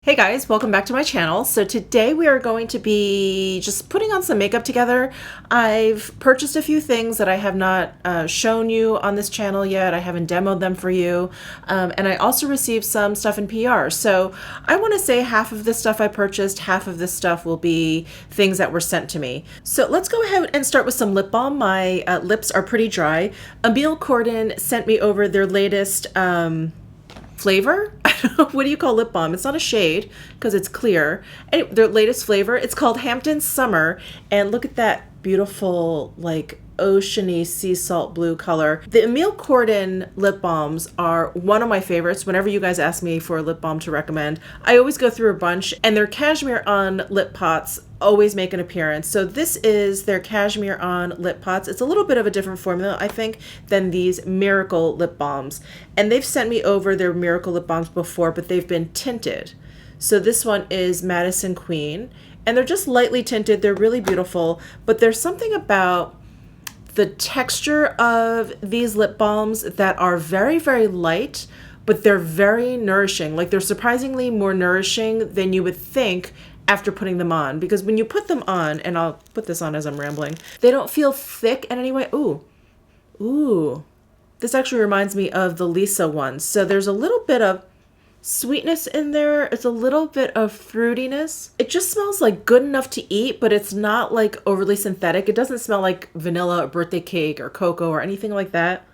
Hey guys, welcome back to my channel. So today we are going to be just putting on some makeup together. I've purchased a few things that I have not shown you on this channel yet. I haven't demoed them for you. And I also received some stuff in PR. So I want to say half of this stuff I purchased, half of this stuff will be things that were sent to me. So let's go ahead and start with some lip balm. My lips are pretty dry. Emile sent me over their latest flavor. I don't know, what do you call lip balm? It's not a shade because it's clear. Anyway, their latest flavor, it's called Hampton Summer, and look at that beautiful like oceany sea salt blue color. The Emile lip balms are one of my favorites. Whenever you guys ask me for a lip balm to recommend, I always go through a bunch, and their cashmere on lip pots always make an appearance. So this is their cashmere on lip pots. It's a little bit of a different formula, I think, than these Miracle lip balms. And they've sent me over their Miracle lip balms before, but they've been tinted. So this one is Madison Queen, and they're just lightly tinted. They're really beautiful, but there's something about the texture of these lip balms that are very, very light, but they're very nourishing. Like, they're surprisingly more nourishing than you would think after putting them on, because when you put them on, and I'll put this on as I'm rambling, they don't feel thick in any way. Ooh, this actually reminds me of the Lisa ones. So there's a little bit of sweetness in there. It's a little bit of fruitiness. It just smells like good enough to eat, but it's not like overly synthetic. It doesn't smell like vanilla or birthday cake or cocoa or anything like that.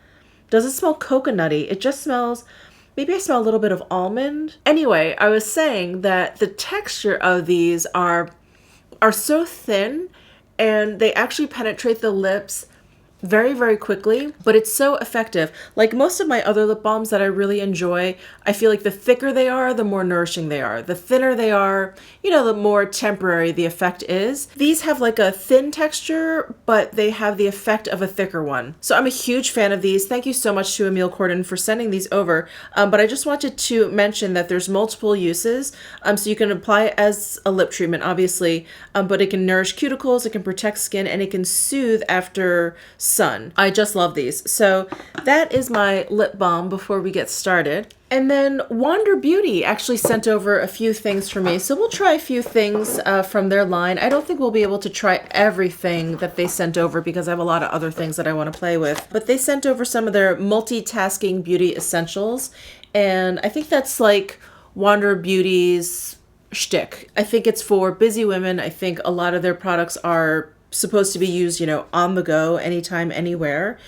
It doesn't smell coconutty. It just smells, maybe I smell a little bit of almond. Anyway, I was saying that the texture of these are so thin, and they actually penetrate the lips very, very quickly, but it's so effective. Like most of my other lip balms that I really enjoy, I feel like the thicker they are, the more nourishing they are. The thinner they are, you know, the more temporary the effect is. These have like a thin texture, but they have the effect of a thicker one. So I'm a huge fan of these. Thank you so much to Emile for sending these over. But I just wanted to mention that there's multiple uses. So you can apply it as a lip treatment, obviously, but it can nourish cuticles, it can protect skin, and it can soothe after sun. I just love these. So that is my lip balm before we get started. And then Wander Beauty actually sent over a few things for me. So we'll try a few things from their line. I don't think we'll be able to try everything that they sent over because I have a lot of other things that I want to play with. But they sent over some of their multitasking beauty essentials. And I think that's like Wander Beauty's shtick. I think it's for busy women. I think a lot of their products are supposed to be used, you know, on the go, anytime, anywhere.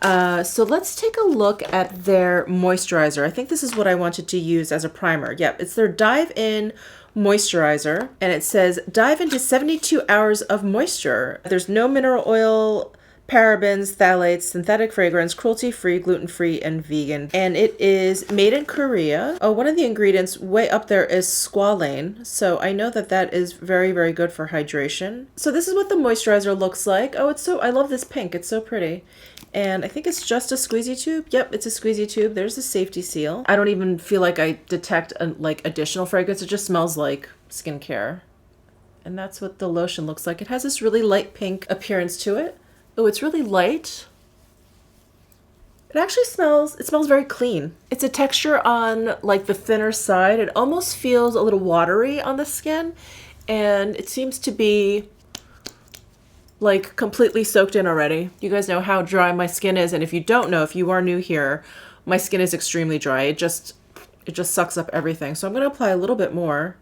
So let's take a look at their moisturizer. I think this is what I wanted to use as a primer. Yep, it's their Dive In Moisturizer, and it says dive into 72 hours of moisture. There's no mineral oil, parabens, phthalates, synthetic fragrance, cruelty-free, gluten-free, and vegan. And it is made in Korea. Oh, one of the ingredients way up there is squalane. So I know that that is very, very good for hydration. So this is what the moisturizer looks like. Oh, it's so, I love this pink. It's so pretty. And I think it's just a squeezy tube. Yep, it's a squeezy tube. There's the safety seal. I don't even feel like I detect like additional fragrance. It just smells like skincare. And that's what the lotion looks like. It has this really light pink appearance to it. Oh, it's really light. It actually smells very clean. It's a texture on like the thinner side. It almost feels a little watery on the skin, and it seems to be like completely soaked in already. You guys know how dry my skin is, and if you don't know, if you are new here, my skin is extremely dry. It just sucks up everything. So I'm going to apply a little bit more.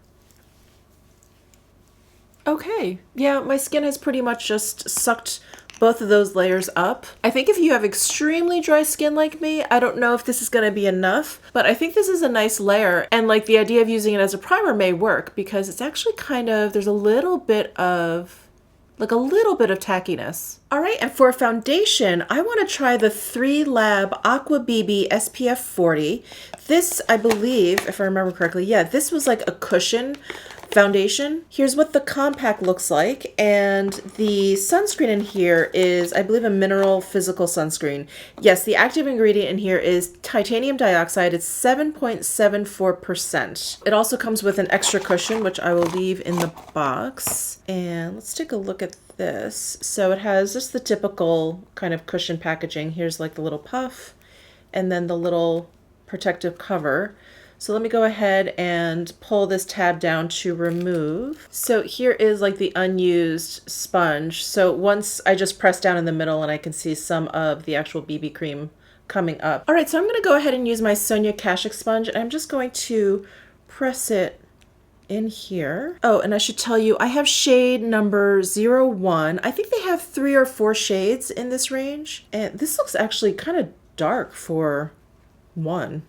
Okay, yeah, my skin has pretty much just sucked both of those layers up. I think if you have extremely dry skin like me, I don't know if this is gonna be enough, but I think this is a nice layer, and like the idea of using it as a primer may work because it's actually kind of, there's a little bit of tackiness. All right, and for a foundation, I want to try the Lab Aqua Bb SPF 40. This, I believe, if I remember correctly, yeah, this was like a cushion foundation. Here's what the compact looks like, and the sunscreen in here is, I believe, a mineral physical sunscreen. Yes, the active ingredient in here is titanium dioxide. It's 7.74%. It also comes with an extra cushion, which I will leave in the box. And let's take a look at this. So it has just the typical kind of cushion packaging. Here's like the little puff and then the little protective cover. So let me go ahead and pull this tab down to remove. So here is like the unused sponge. So once I just press down in the middle and I can see some of the actual BB cream coming up. All right, so I'm going to go ahead and use my Sonia Kashuk sponge, and I'm just going to press it in here. Oh, and I should tell you, I have shade number 01. I think they have 3 or 4 shades in this range. And this looks actually kind of dark for one.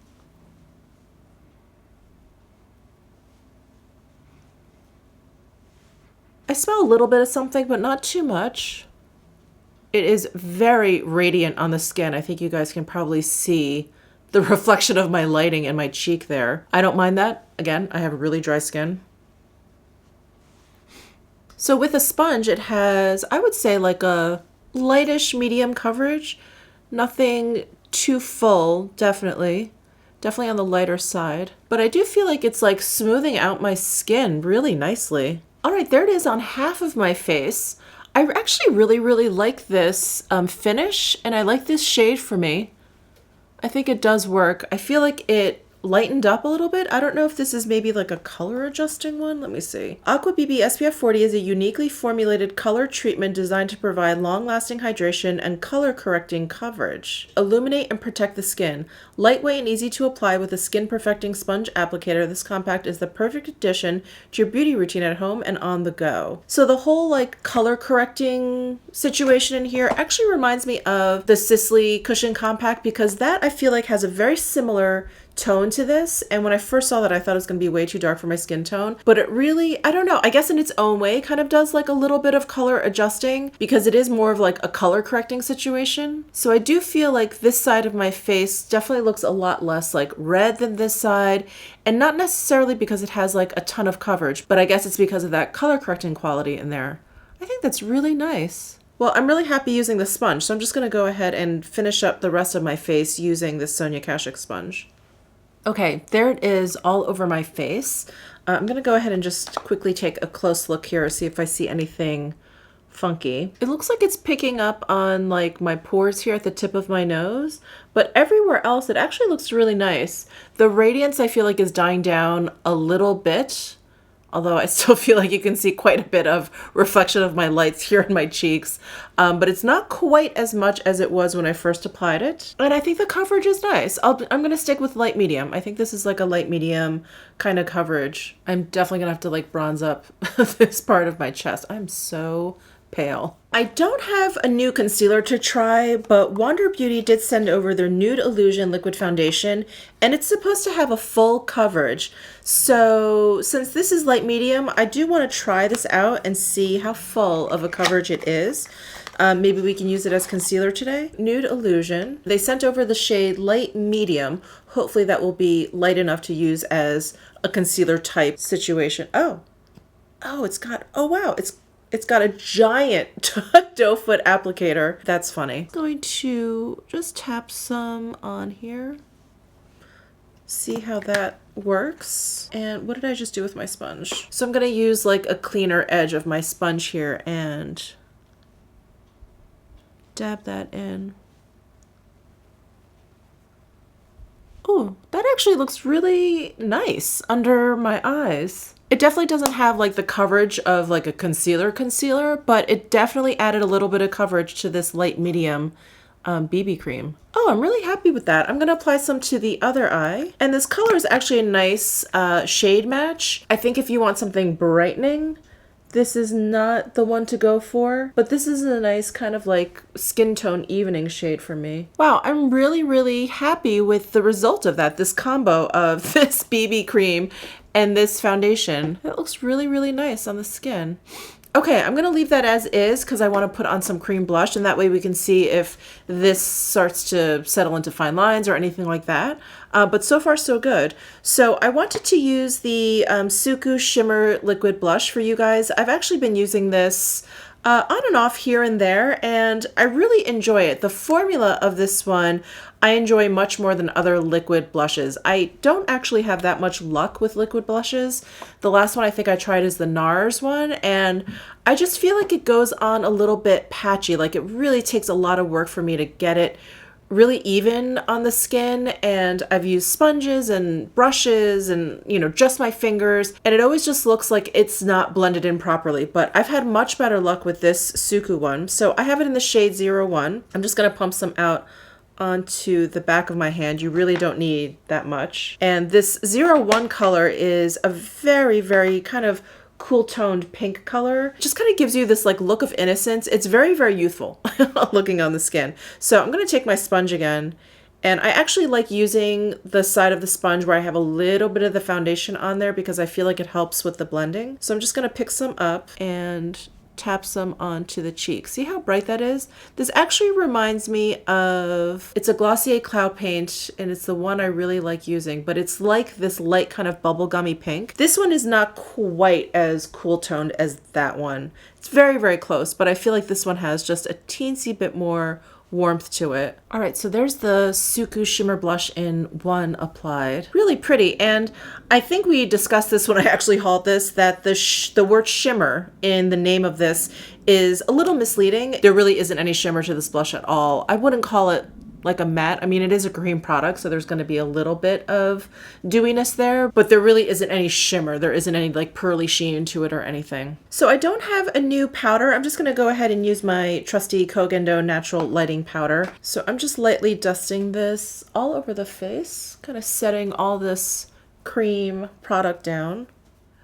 I smell a little bit of something, but not too much. It is very radiant on the skin. I think you guys can probably see the reflection of my lighting in my cheek there. I don't mind that. Again, I have really dry skin. So with a sponge, it has, I would say, like a lightish medium coverage. Nothing too full, definitely. Definitely on the lighter side. But I do feel like it's like smoothing out my skin really nicely. All right, there it is on half of my face. I actually really like this finish, and I like this shade for me. I think it does work. I feel like it lightened up a little bit. I don't know if this is maybe like a color adjusting one. Let me see. Aqua Bb SPF 40 is a uniquely formulated color treatment designed to provide long-lasting hydration and color correcting coverage. Illuminate and protect the skin. Lightweight and easy to apply with a skin perfecting sponge applicator, this compact is the perfect addition to your beauty routine at home and on the go. So the whole like color correcting situation in here actually reminds me of the Sisley Cushion Compact, because that I feel like has a very similar tone to this, and when I first saw that I thought it was going to be way too dark for my skin tone, but it really, I don't know, I guess in its own way kind of does like a little bit of color adjusting, because it is more of like a color correcting situation. So I do feel like this side of my face definitely looks a lot less like red than this side, and not necessarily because it has like a ton of coverage, but I guess it's because of that color correcting quality in there. I think that's really nice. Well, I'm really happy using the sponge, so I'm just going to go ahead and finish up the rest of my face using this Sonia Kashuk sponge. Okay, there it is all over my face. I'm going to go ahead and just quickly take a close look here, see if I see anything funky. It looks like it's picking up on like my pores here at the tip of my nose, but everywhere else it actually looks really nice. The radiance I feel like is dying down a little bit, although I still feel like you can see quite a bit of reflection of my lights here in my cheeks. But it's not quite as much as it was when I first applied it. And I think the coverage is nice. I'm going to stick with light medium. I think this is like a light medium kind of coverage. I'm definitely going to have to like bronze up this part of my chest. I'm so pale. I don't have a new concealer to try, but Wander Beauty did send over their Nude Illusion Liquid Foundation, and it's supposed to have a full coverage. So since this is light medium, I do want to try this out and see how full of a coverage it is. Maybe we can use it as concealer today. Nude Illusion. They sent over the shade Light Medium. Hopefully that will be light enough to use as a concealer type situation. Oh, it's got, oh wow, it's got a giant doe foot applicator. That's funny. I'm going to just tap some on here. See how that works. And what did I just do with my sponge? So I'm going to use like a cleaner edge of my sponge here and dab that in. Oh, that actually looks really nice under my eyes. It definitely doesn't have like the coverage of like a concealer, but it definitely added a little bit of coverage to this light medium BB cream. Oh, I'm really happy with that. I'm going to apply some to the other eye. And this color is actually a nice shade match. I think if you want something brightening, this is not the one to go for, but this is a nice kind of like skin tone evening shade for me. Wow, I'm really happy with the result of that, this combo of this BB cream and this foundation. It looks really nice on the skin. Okay, I'm gonna leave that as is because I want to put on some cream blush, and that way we can see if this starts to settle into fine lines or anything like that. But so far so good. So I wanted to use the Suku Shimmer Liquid Blush for you guys. I've actually been using this on and off here and there, and I really enjoy it. The formula of this one I enjoy much more than other liquid blushes. I don't actually have that much luck with liquid blushes. The last one I think I tried is the NARS one, and I just feel like it goes on a little bit patchy. Like it really takes a lot of work for me to get it really even on the skin, and I've used sponges and brushes and, you know, just my fingers, and it always just looks like it's not blended in properly. But I've had much better luck with this Suqqu one. So I have it in the shade 01. I'm just going to pump some out onto the back of my hand. You really don't need that much. And this 01 color is a very, very kind of cool toned pink color. Just kind of gives you this like look of innocence. It's very, very youthful looking on the skin. So I'm going to take my sponge again, and I actually like using the side of the sponge where I have a little bit of the foundation on there because I feel like it helps with the blending. So I'm just going to pick some up and tap some onto the cheek. See how bright that is? This actually reminds me of, it's a Glossier cloud paint, and it's the one I really like using, but it's like this light kind of bubblegummy pink. This one is not quite as cool toned as that one. It's very, very close, but I feel like this one has just a teensy bit more warmth to it. All right, so there's the Suku Shimmer Blush in 1 applied. Really pretty, and I think we discussed this when I actually hauled this, that the word shimmer in the name of this is a little misleading. There really isn't any shimmer to this blush at all. I wouldn't call it like a matte. I mean, it is a cream product, so there's going to be a little bit of dewiness there, but there really isn't any shimmer. There isn't any like pearly sheen to it or anything. So I don't have a new powder. I'm just going to go ahead and use my trusty Kogendo Natural Lighting Powder. So I'm just lightly dusting this all over the face, kind of setting all this cream product down.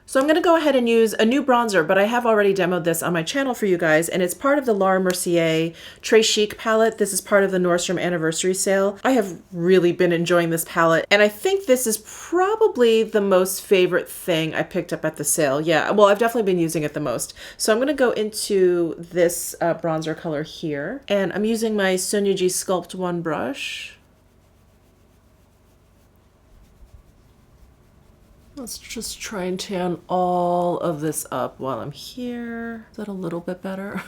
So I'm going to go ahead and use a new bronzer, but I have already demoed this on my channel for you guys, and it's part of the Laura Mercier Très Chic palette. This is part of the Nordstrom anniversary sale. I have really been enjoying this palette, and I think this is probably the most favorite thing I picked up at the sale. Yeah, well, I've definitely been using it the most. So I'm going to go into this bronzer color here, and I'm using my Sonyuji Sculpt 1 brush. Let's just try and tan all of this up while I'm here. Is that a little bit better?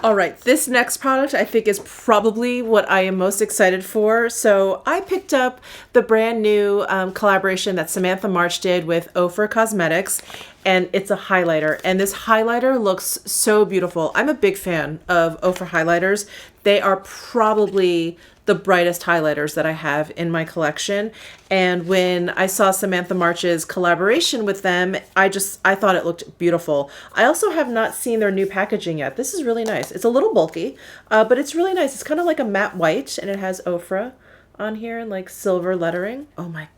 All right, this next product I think is probably what I am most excited for. So I picked up the brand new collaboration that Samantha March did with Ofra Cosmetics, and it's a highlighter. And this highlighter looks so beautiful. I'm a big fan of Ofra highlighters. They are probably the brightest highlighters that I have in my collection. And when I saw Samantha March's collaboration with them, I thought it looked beautiful. I also have not seen their new packaging yet. This is really nice. It's a little bulky, but it's really nice. It's kind of like a matte white, and it has Ofra on here and like silver lettering. Oh my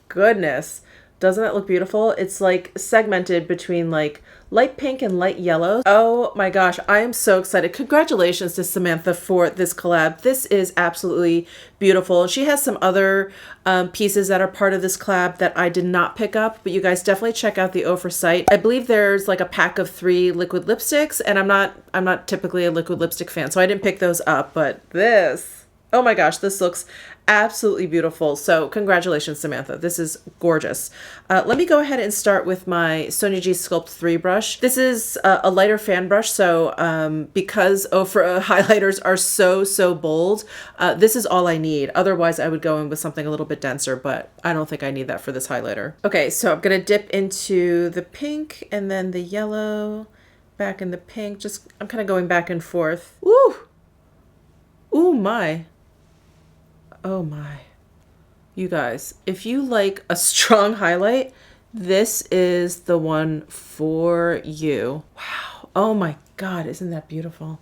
goodness. Doesn't that look beautiful? It's like segmented between like light pink and light yellow. Oh my gosh, I am so excited. Congratulations to Samantha for this collab. This is absolutely beautiful. She has some other pieces that are part of this collab that I did not pick up, but you guys definitely check out the Ofra site. I believe there's like a pack of 3 liquid lipsticks, and I'm not typically a liquid lipstick fan, so I didn't pick those up, but this, oh my gosh, this looks absolutely beautiful. So congratulations, Samantha. This is gorgeous. Let me go ahead and start with my Sonyuji Sculpt 3 brush. This is a lighter fan brush, so because Ofra highlighters are so bold, this is all I need. Otherwise, I would go in with something a little bit denser, but I don't think I need that for this highlighter. Okay, so I'm gonna dip into the pink and then the yellow, back in the pink. Just, I'm kind of going back and forth. Ooh! Ooh, my. Oh my. You guys, if you like a strong highlight, this is the one for you. Wow. Oh my God, isn't that beautiful?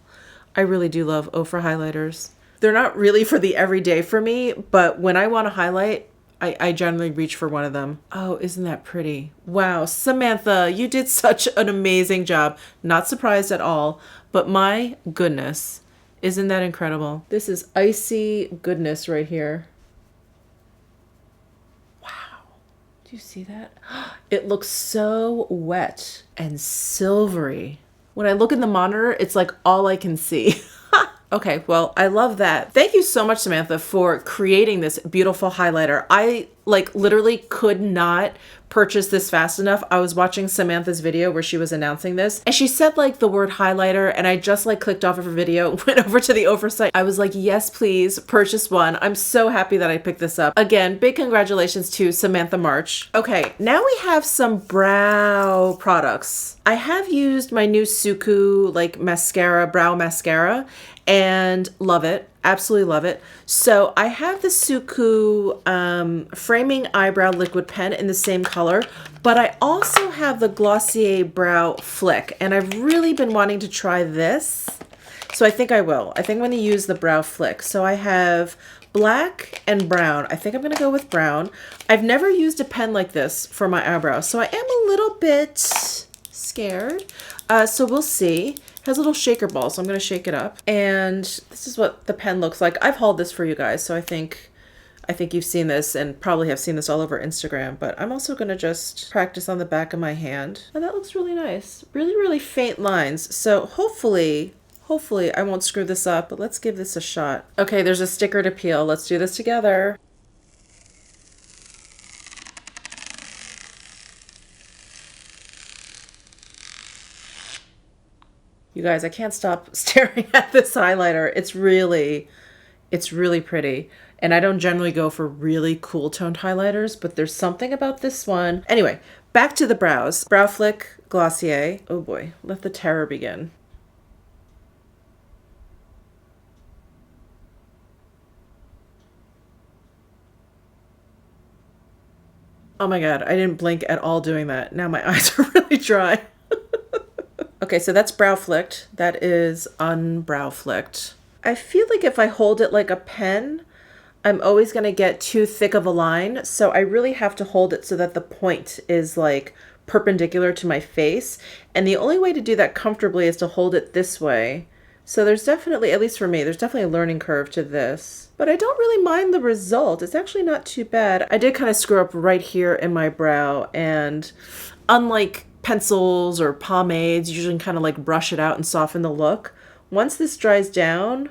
I really do love Ofra highlighters. They're not really for the everyday for me, but when I want to highlight, I generally reach for one of them. Oh, isn't that pretty? Wow, Samantha, you did such an amazing job. Not surprised at all, but my goodness. Isn't that incredible? This is icy goodness right here. Wow. Do you see that? It looks so wet and silvery. When I look in the monitor, it's like all I can see. Okay, well, I love that. Thank you so much, Samantha, for creating this beautiful highlighter. I like literally could not purchase this fast enough. I was watching Samantha's video where she was announcing this, and she said like the word highlighter, and I just like clicked off of her video, went over to the Ofra site. I was like, yes, please purchase one. I'm so happy that I picked this up. Again, big congratulations to Samantha March. Okay, now we have some brow products. I have used my new Suku like mascara, brow mascara, and love it. Absolutely love it. So I have the Suqqu Framing Eyebrow Liquid Pen in the same color, but I also have the Glossier Brow Flick, and I've really been wanting to try this. So I think I will. I think I'm going to use the Brow Flick. So I have black and brown. I think I'm going to go with brown. I've never used a pen like this for my eyebrows, so I am a little bit scared. So we'll see. It has a little shaker ball, so I'm going to shake it up. And this is what the pen looks like. I've hauled this for you guys, so I think you've seen this and probably have seen this all over Instagram, but I'm also going to just practice on the back of my hand. And that looks really nice. Really, really faint lines. So hopefully I won't screw this up, but let's give this a shot. Okay, there's a sticker to peel. Let's do this together. You guys, I can't stop staring at this highlighter. It's really pretty. And I don't generally go for really cool toned highlighters, but there's something about this one. Anyway, back to the brows. Brow Flick Glossier. Oh boy, let the terror begin. Oh my God, I didn't blink at all doing that. Now my eyes are really dry. Okay, so that's brow flicked. That is unbrow flicked. I feel like if I hold it like a pen, I'm always gonna get too thick of a line. So I really have to hold it so that the point is like perpendicular to my face. And the only way to do that comfortably is to hold it this way. So there's definitely, at least for me, there's definitely a learning curve to this. But I don't really mind the result. It's actually not too bad. I did kind of screw up right here in my brow, and unlike pencils or pomades, you usually kind of like brush it out and soften the look. Once this dries down,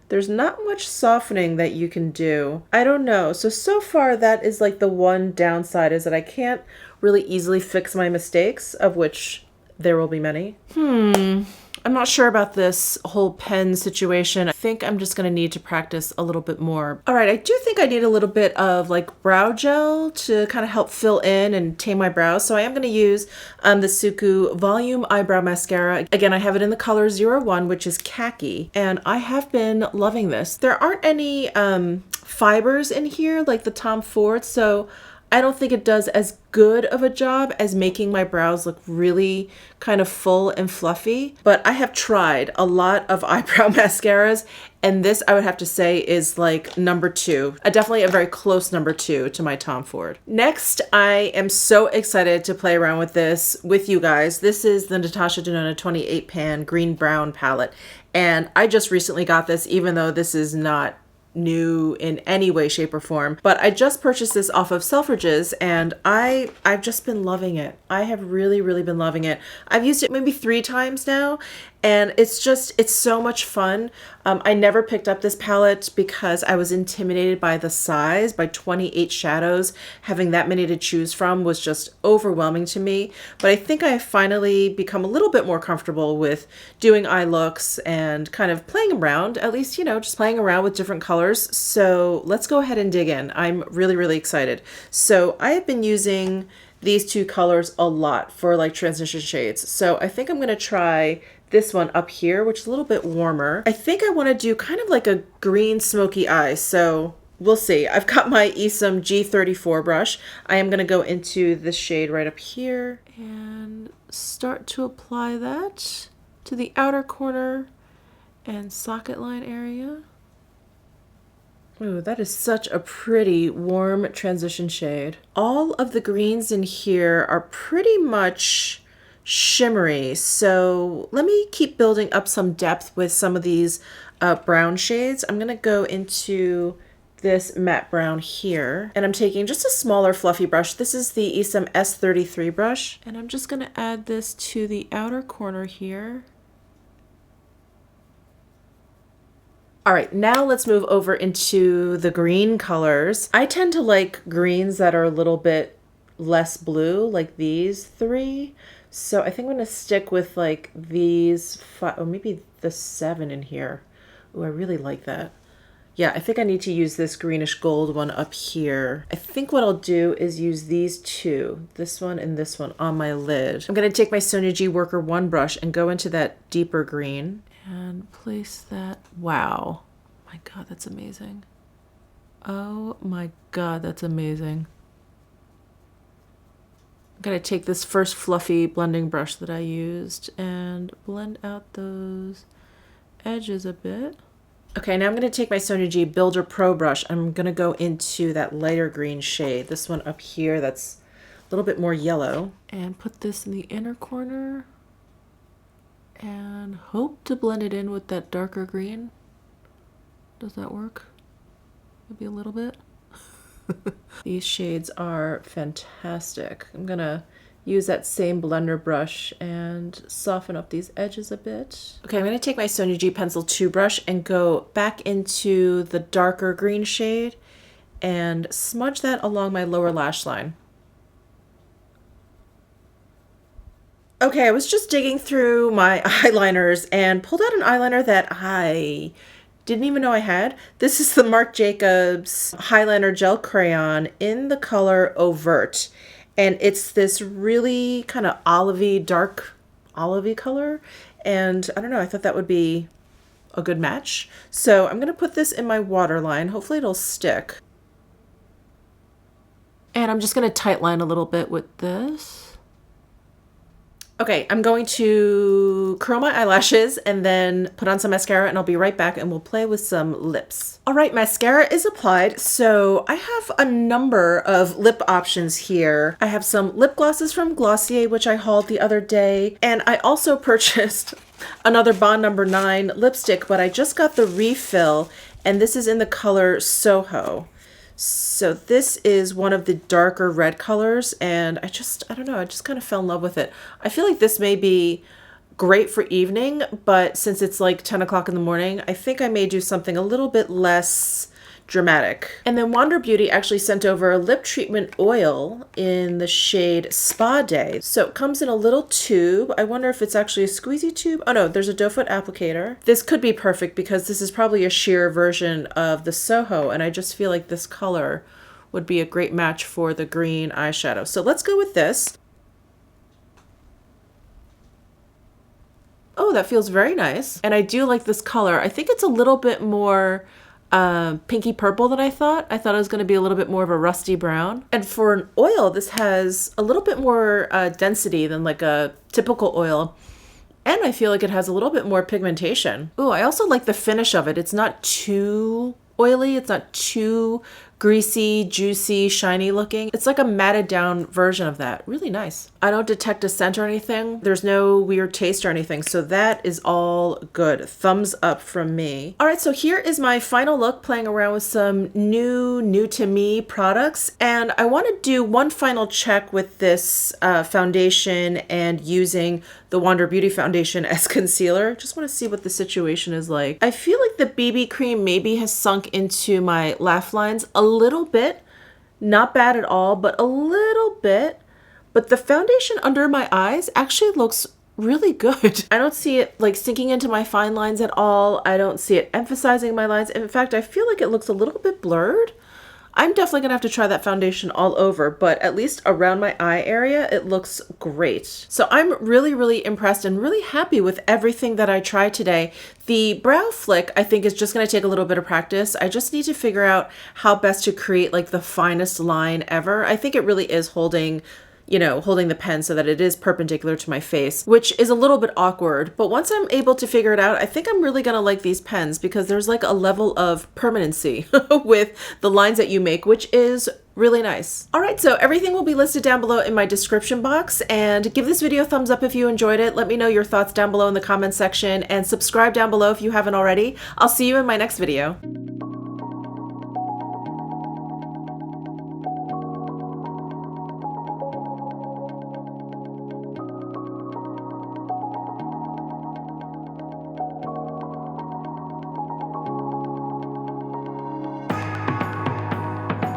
there's not much softening that you can do. I don't know. So far that is like the one downside, is that I can't really easily fix my mistakes, of which there will be many. I'm not sure about this whole pen situation. I think I'm just gonna need to practice a little bit more. All right, I do think I need a little bit of like brow gel to kind of help fill in and tame my brows. So I am gonna use the Suku Volume Eyebrow Mascara. Again, I have it in the color 01, which is khaki, and I have been loving this. There aren't any fibers in here like the Tom Ford, so I don't think it does as good of a job as making my brows look really kind of full and fluffy. But I have tried a lot of eyebrow mascaras, and this, I would have to say, is like number 2. Definitely a very close number 2 to my Tom Ford. Next, I am so excited to play around with this with you guys. This is the Natasha Denona 28 Pan Green Brown palette. And I just recently got this, even though this is not new in any way, shape, or form. But I just purchased this off of Selfridges, and I've just been loving it. I have really, really been loving it. I've used it maybe 3 times now, and it's so much fun. I never picked up this palette because I was intimidated by the size. By 28 shadows, having that many to choose from was just overwhelming to me. But I think I have finally become a little bit more comfortable with doing eye looks and kind of playing around, at least, you know, just playing around with different colors. So let's go ahead and dig in. I'm really, really excited. So I have been using these 2 colors a lot for like transition shades. So I think I'm going to try this one up here, which is a little bit warmer. I think I want to do kind of like a green smoky eye, so we'll see. I've got my Esom G34 brush. I am going to go into this shade right up here and start to apply that to the outer corner and socket line area. Ooh, that is such a pretty warm transition shade. All of the greens in here are pretty much shimmery, so let me keep building up some depth with some of these brown shades. I'm gonna go into this matte brown here, and I'm taking just a smaller fluffy brush. This is the Esom S33 brush, and I'm just gonna add this to the outer corner here. All right, now let's move over into the green colors. I tend to like greens that are a little bit less blue, like these 3. So I think I'm going to stick with like these 5, or maybe the 7 in here. Oh, I really like that. Yeah, I think I need to use this greenish gold one up here. I think what I'll do is use these 2, this one and this one, on my lid. I'm going to take my Sonia G Worker 1 brush and go into that deeper green and place that. Wow. my God, that's amazing. Oh my God, that's amazing. I'm gonna take this first fluffy blending brush that I used and blend out those edges a bit. Okay, now I'm gonna take my Sonia G Builder Pro brush. I'm gonna go into that lighter green shade, this one up here that's a little bit more yellow, and put this in the inner corner and hope to blend it in with that darker green. Does that work? Maybe a little bit. These shades are fantastic. I'm gonna use that same blender brush and soften up these edges a bit. Okay, I'm gonna take my Sonia G Pencil 2 brush and go back into the darker green shade and smudge that along my lower lash line. Okay, I was just digging through my eyeliners and pulled out an eyeliner that I didn't even know I had. This is the Marc Jacobs Highliner Gel Crayon in the color Overt. And it's this really kind of olivey, dark olivey color. And I don't know, I thought that would be a good match. So I'm gonna put this in my waterline. Hopefully it'll stick. And I'm just gonna tightline a little bit with this. Okay, I'm going to curl my eyelashes and then put on some mascara, and I'll be right back and we'll play with some lips. All right, mascara is applied. So I have a number of lip options here. I have some lip glosses from Glossier, which I hauled the other day. And I also purchased another Bond number 9 lipstick, but I just got the refill, and this is in the color Soho. So this is one of the darker red colors, and I don't know, I just kind of fell in love with it. I feel like this may be great for evening, but since it's like 10 o'clock in the morning, I think I may do something a little bit less dramatic. And then Wander Beauty actually sent over a lip treatment oil in the shade Spa Day. So it comes in a little tube. I wonder if it's actually a squeezy tube. Oh no, there's a doe foot applicator. This could be perfect because this is probably a sheer version of the Soho, and I just feel like this color would be a great match for the green eyeshadow. So let's go with this. Oh, that feels very nice. And I do like this color. I think it's a little bit more pinky purple than I thought. I thought it was going to be a little bit more of a rusty brown. And for an oil, this has a little bit more density than like a typical oil. And I feel like it has a little bit more pigmentation. Ooh, I also like the finish of it. It's not too oily. It's not too greasy, juicy, shiny looking. It's like a matted down version of that. Really nice. I don't detect a scent or anything. There's no weird taste or anything. So that is all good. Thumbs up from me. All right, so here is my final look, playing around with some new to me products. And I want to do one final check with this foundation and using the Wander Beauty foundation as concealer. Just want to see what the situation is like. I feel like the BB cream maybe has sunk into my laugh lines a little bit. Not bad at all, but a little bit. But the foundation under my eyes actually looks really good. I don't see it like sinking into my fine lines at all. I don't see it emphasizing my lines. In fact, I feel like it looks a little bit blurred. I'm definitely gonna have to try that foundation all over, but at least around my eye area, it looks great. So I'm really impressed and really happy with everything that I tried today. The brow flick, I think, is just gonna take a little bit of practice. I just need to figure out how best to create like the finest line ever. I think it really is holding the pen so that it is perpendicular to my face, which is a little bit awkward. But once I'm able to figure it out, I think I'm really gonna like these pens because there's like a level of permanency with the lines that you make, which is really nice. All right, so everything will be listed down below in my description box, and give this video a thumbs up if you enjoyed it. Let me know your thoughts down below in the comments section, and subscribe down below if you haven't already. I'll see you in my next video.